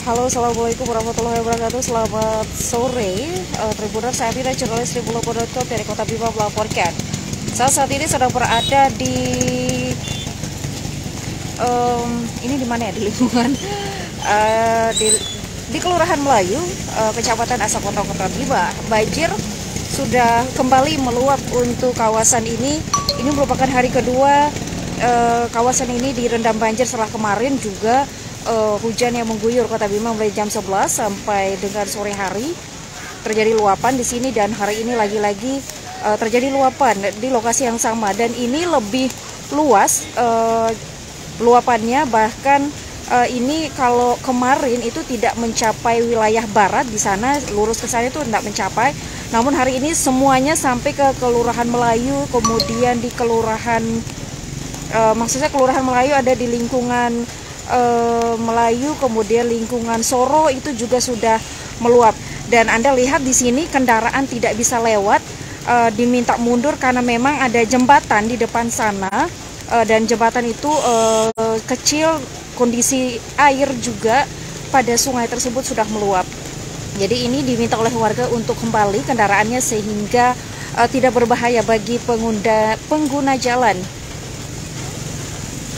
Halo, assalamualaikum warahmatullahi wabarakatuh. Selamat sore, Tribuners. Saya Amira, jurnalis Tribun.com dari Kota Bima melaporkan. Saya saat ini sedang berada di ini di mana ya, di lingkungan di Kelurahan Melayu, Kecamatan Asakoto, Kota Bima. Banjir sudah kembali meluap untuk kawasan ini. Ini merupakan hari kedua kawasan ini direndam banjir setelah kemarin juga hujan yang mengguyur Kota Bima mulai jam 11 sampai dengan sore hari terjadi luapan di sini, dan hari ini lagi-lagi terjadi luapan di lokasi yang sama, dan ini lebih luas luapannya. Bahkan ini kalau kemarin itu tidak mencapai wilayah barat, di sana lurus ke sana itu tidak mencapai, namun hari ini semuanya sampai ke Kelurahan Melayu, kemudian di Kelurahan maksudnya Kelurahan Melayu ada di lingkungan Melayu, kemudian lingkungan Soro itu juga sudah meluap. Dan Anda lihat di sini kendaraan tidak bisa lewat, diminta mundur karena memang ada jembatan di depan sana, dan jembatan itu kecil. Kondisi air juga pada sungai tersebut sudah meluap. Jadi ini diminta oleh warga untuk kembali kendaraannya sehingga tidak berbahaya bagi pengguna jalan.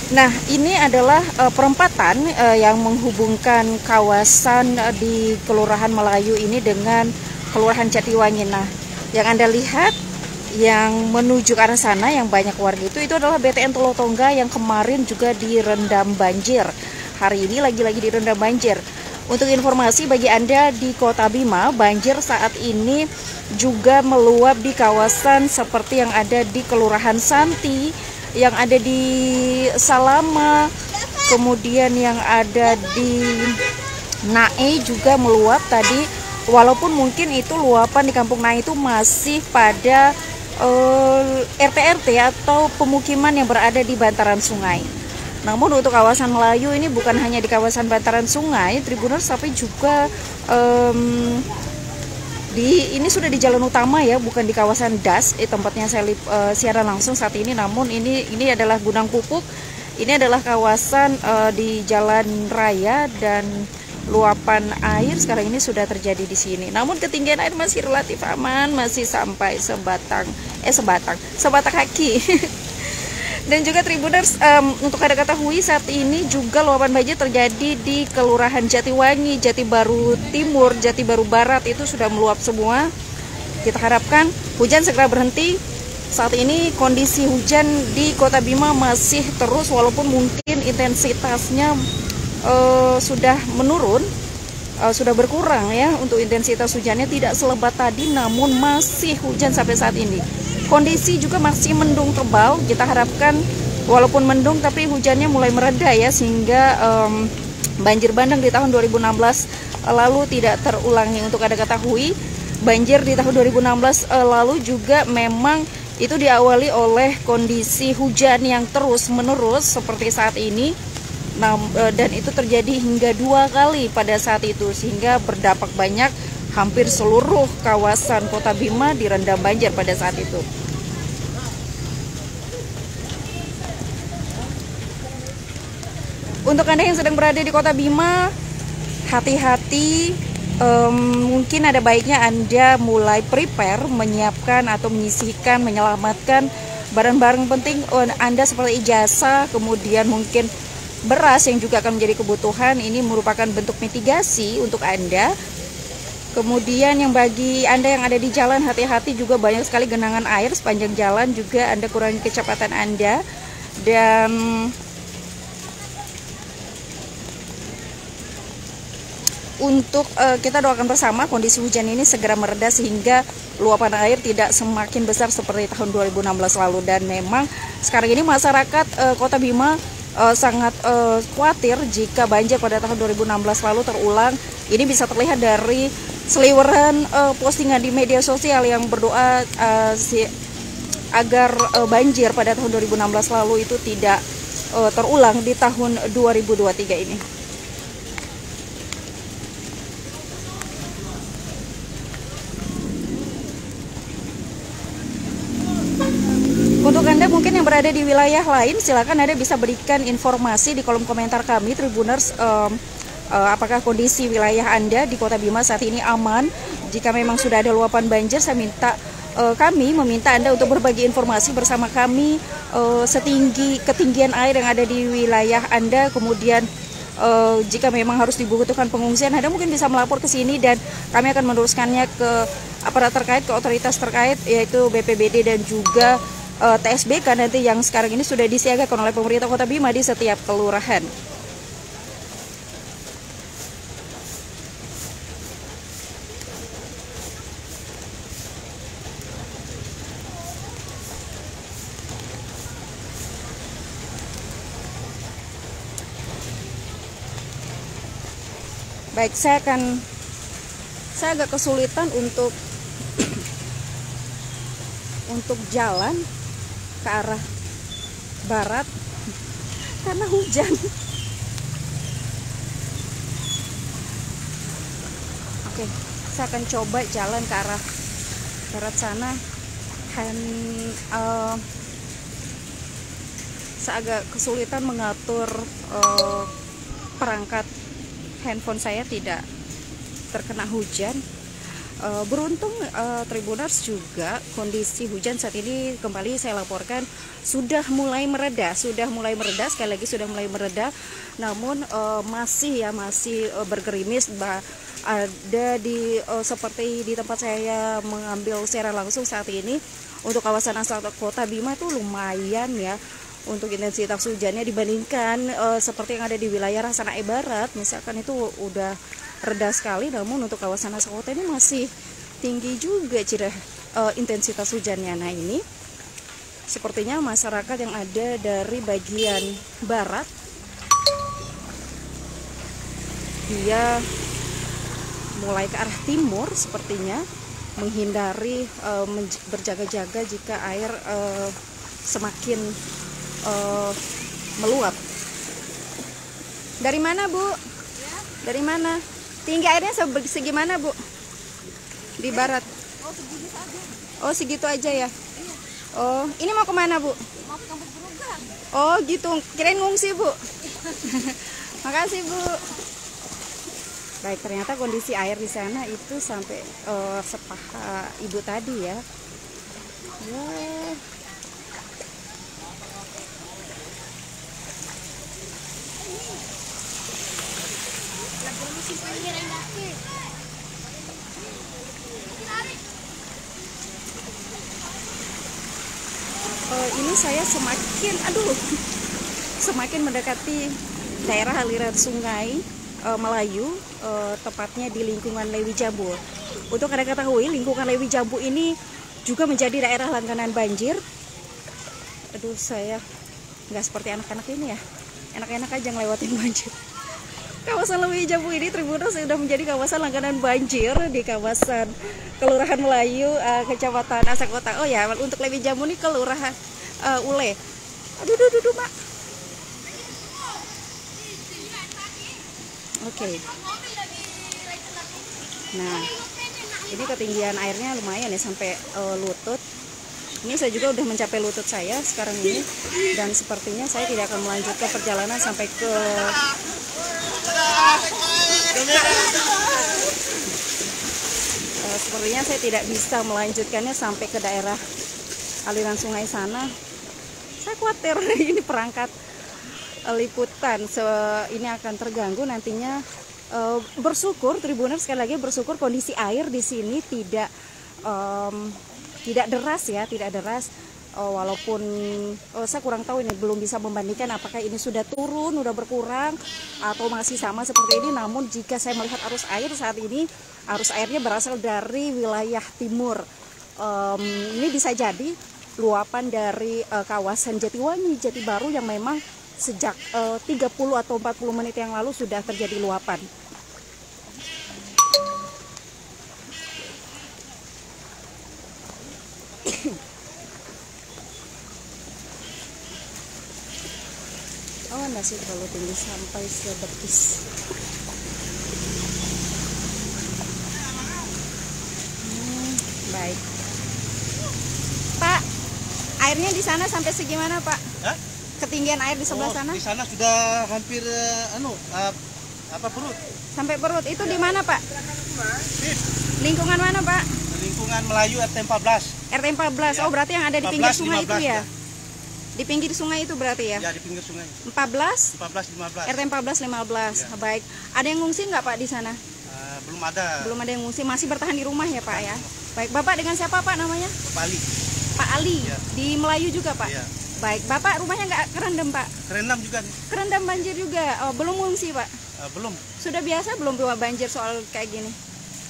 Nah, ini adalah perempatan yang menghubungkan kawasan di Kelurahan Melayu ini dengan Kelurahan Jatiwangi. Nah, yang Anda lihat yang menuju ke arah sana yang banyak warga itu adalah BTN Tolotongga yang kemarin juga direndam banjir. Hari ini lagi-lagi direndam banjir. Untuk informasi bagi Anda di Kota Bima, banjir saat ini juga meluap di kawasan seperti yang ada di Kelurahan Santi, yang ada di Salama, kemudian yang ada di Nae juga meluap tadi. Walaupun mungkin itu luapan di Kampung Nae itu masih pada RT-RT atau pemukiman yang berada di bantaran sungai. Namun untuk kawasan Melayu ini bukan hanya di kawasan bantaran sungai, Tribuners, tapi juga ini sudah di jalan utama ya, bukan di kawasan Das, tempatnya saya siaran langsung saat ini. Namun ini adalah Gunung Pupuk. Ini adalah kawasan di jalan raya, dan luapan air sekarang ini sudah terjadi di sini. Namun ketinggian air masih relatif aman, masih sampai sebatang kaki. Dan juga Tribuners, untuk Anda ketahui saat ini juga luapan banjir terjadi di Kelurahan Jatiwangi, Jati Baru Timur, Jati Baru Barat itu sudah meluap semua. Kita harapkan hujan segera berhenti. Saat ini kondisi hujan di Kota Bima masih terus, walaupun mungkin intensitasnya sudah menurun, sudah berkurang ya untuk intensitas hujannya, tidak selebat tadi, namun masih hujan sampai saat ini. Kondisi juga masih mendung tebal. Kita harapkan walaupun mendung tapi hujannya mulai mereda ya, sehingga banjir bandang di tahun 2016 lalu tidak terulangi. Untuk Anda ketahui, banjir di tahun 2016 lalu juga memang itu diawali oleh kondisi hujan yang terus menerus seperti saat ini. Nah, dan itu terjadi hingga 2 kali pada saat itu, sehingga berdampak banyak. Hampir seluruh kawasan Kota Bima direndam banjir pada saat itu. Untuk Anda yang sedang berada di Kota Bima, hati-hati. Mungkin ada baiknya Anda mulai prepare, menyiapkan atau menyisihkan, menyelamatkan barang-barang penting Anda seperti ijazah, kemudian mungkin beras yang juga akan menjadi kebutuhan. Ini merupakan bentuk mitigasi untuk Anda. Kemudian yang bagi Anda yang ada di jalan, hati-hati juga, banyak sekali genangan air sepanjang jalan, juga Anda kurangi kecepatan Anda. Dan untuk kita doakan bersama kondisi hujan ini segera mereda sehingga luapan air tidak semakin besar seperti tahun 2016 lalu. Dan memang sekarang ini masyarakat Kota Bima sangat khawatir jika banjir pada tahun 2016 lalu terulang. Ini bisa terlihat dari seliweran postingan di media sosial yang berdoa agar banjir pada tahun 2016 lalu itu tidak terulang di tahun 2023 ini. Untuk Anda mungkin yang berada di wilayah lain, silakan Anda bisa berikan informasi di kolom komentar kami, Tribuners, apakah kondisi wilayah Anda di Kota Bima saat ini aman. Jika memang sudah ada luapan banjir, saya minta kami meminta Anda untuk berbagi informasi bersama kami setinggi ketinggian air yang ada di wilayah Anda. Kemudian jika memang harus dibutuhkan pengungsian, Anda mungkin bisa melapor ke sini dan kami akan meneruskannya ke aparat terkait, ke otoritas terkait, yaitu BPBD dan juga TSBK nanti yang sekarang ini sudah disiagakan oleh pemerintah Kota Bima di setiap kelurahan. Baik, saya agak kesulitan untuk jalan ke arah barat karena hujan. Oke, saya akan coba jalan ke arah barat sana. Saya agak kesulitan mengatur perangkat handphone saya tidak terkena hujan. Beruntung Tribuners juga kondisi hujan saat ini kembali saya laporkan sudah mulai mereda, sekali lagi sudah mulai mereda. Namun masih bergerimis. Ada di seperti di tempat saya mengambil secara langsung saat ini untuk kawasan asal Kota Bima itu lumayan ya untuk intensitas hujannya dibandingkan seperti yang ada di wilayah Rasanai Barat misalkan, itu udah reda sekali. Namun untuk kawasan asal kota ini masih tinggi juga intensitas hujannya. Nah, ini sepertinya masyarakat yang ada dari bagian barat dia mulai ke arah timur sepertinya menghindari berjaga-jaga jika air semakin meluap. Dari mana, Bu? Dari mana? Tinggi airnya segimana, Bu? Di barat. Oh, segitu aja ya? Oh, ini mau kemana, Bu? Mau ke Kampung Perugang. Oh, gitu. Kirain ngungsi, Bu. Makasih, Bu. Baik, ternyata kondisi air di sana itu sampai sepaha Ibu tadi ya. Wah. Ini saya semakin mendekati daerah aliran sungai Melayu, tepatnya di lingkungan Lewi Jambu. Untuk Anda ketahui, lingkungan Lewi Jambu ini juga menjadi daerah langganan banjir. Aduh, saya nggak seperti anak-anak ini ya, enak-enak aja ngelewatin banjir. Kawasan Lewi Jambu ini Tribuners sudah menjadi kawasan langganan banjir di kawasan Kelurahan Melayu, Kecamatan Asal Kota. Oh ya, untuk Lewi Jambu ini Kelurahan Ule. Aduh, Mak. Oke. Nah, ini ketinggian airnya lumayan ya, sampai lutut. Ini saya juga udah mencapai lutut saya sekarang ini, dan sepertinya saya tidak akan melanjutkan perjalanan sampai ke sepertinya saya tidak bisa melanjutkannya sampai ke daerah aliran sungai sana. Saya khawatir ini perangkat liputan ini akan terganggu nantinya. Bersyukur Tribuners, sekali lagi bersyukur kondisi air di sini tidak deras ya, tidak deras. Walaupun saya kurang tahu, ini belum bisa membandingkan apakah ini sudah turun, sudah berkurang atau masih sama seperti ini. Namun jika saya melihat arus air saat ini, arus airnya berasal dari wilayah timur. Ini bisa jadi luapan dari kawasan Jatiwangi, Jati Baru yang memang sejak 30 atau 40 menit yang lalu sudah terjadi luapan. Oh, nasi terlalu tinggi sampai sebetis. Baik, Pak. Airnya di sana sampai segimana, Pak? Hah? Ketinggian air di sebelah sana? Di sana sudah hampir Apa perut? Sampai perut. Itu di mana, Pak? Sip. Lingkungan mana, Pak? Lingkungan Melayu RT 14. RT 14. Ya. Oh, berarti yang ada di pinggir 14, sungai 15, itu ya? ya? Di pinggir sungai itu berarti ya? Ya, di pinggir sungai. 14? 14 15. RT 14 15. Ya. Baik. Ada yang ngungsi nggak, Pak, di sana? Belum ada. Belum ada yang ngungsi, masih bertahan di rumah ya, Pak ya? Baik, Bapak dengan siapa, Pak, namanya? Bapak Ali. Pak Ali. Ya. Di Melayu juga, Pak? Iya. Baik, Bapak rumahnya nggak kerendam, Pak? Kerendam juga nih. Kerendam banjir juga. Oh, belum ngungsi, Pak? Belum. Sudah biasa belum bawa banjir soal kayak gini?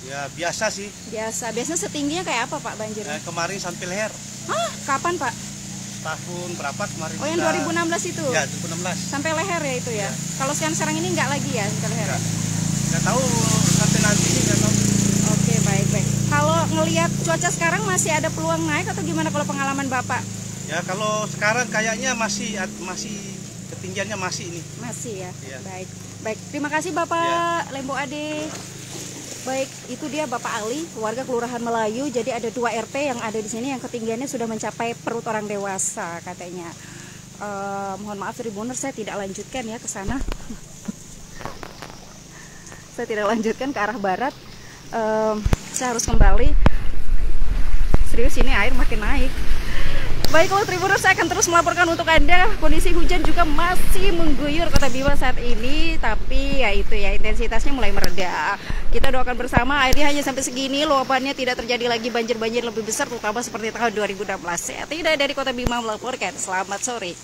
Ya, biasa sih. Biasa. Biasanya setingginya kayak apa, Pak, banjirnya? Kemarin sampai leher. Hah? Kapan, Pak? Tahun berapa kemarin? Oh, yang 2016 itu? Ya, 2016. Sampai leher ya itu ya? Ya. Kalau sekarang ini nggak lagi ya sampai leher? Ya. Nggak tahu sampai nanti ini nggak tahu. Oke, baik. Kalau ngelihat cuaca sekarang masih ada peluang naik atau gimana kalau pengalaman Bapak? Ya, kalau sekarang kayaknya masih ketinggiannya masih ini. Masih ya? Ya. Baik. Baik, terima kasih Bapak Lembo Ade. Baik, itu dia Bapak Ali, warga Kelurahan Melayu. Jadi ada 2 RT yang ada di sini yang ketinggiannya sudah mencapai perut orang dewasa katanya. Mohon maaf Tribuners, saya tidak lanjutkan ya ke sana. Saya tidak lanjutkan ke arah barat. Saya harus kembali. Serius ini air makin naik. Baiklah Tribuners, saya akan terus melaporkan untuk Anda. Kondisi hujan juga masih mengguyur Kota Bima saat ini, tapi ya itu ya, intensitasnya mulai mereda. Kita doakan bersama airnya hanya sampai segini, luapannya tidak terjadi lagi banjir-banjir lebih besar, terutama seperti tahun 2016. Saya Tidak dari Kota Bima melaporkan. Selamat sore.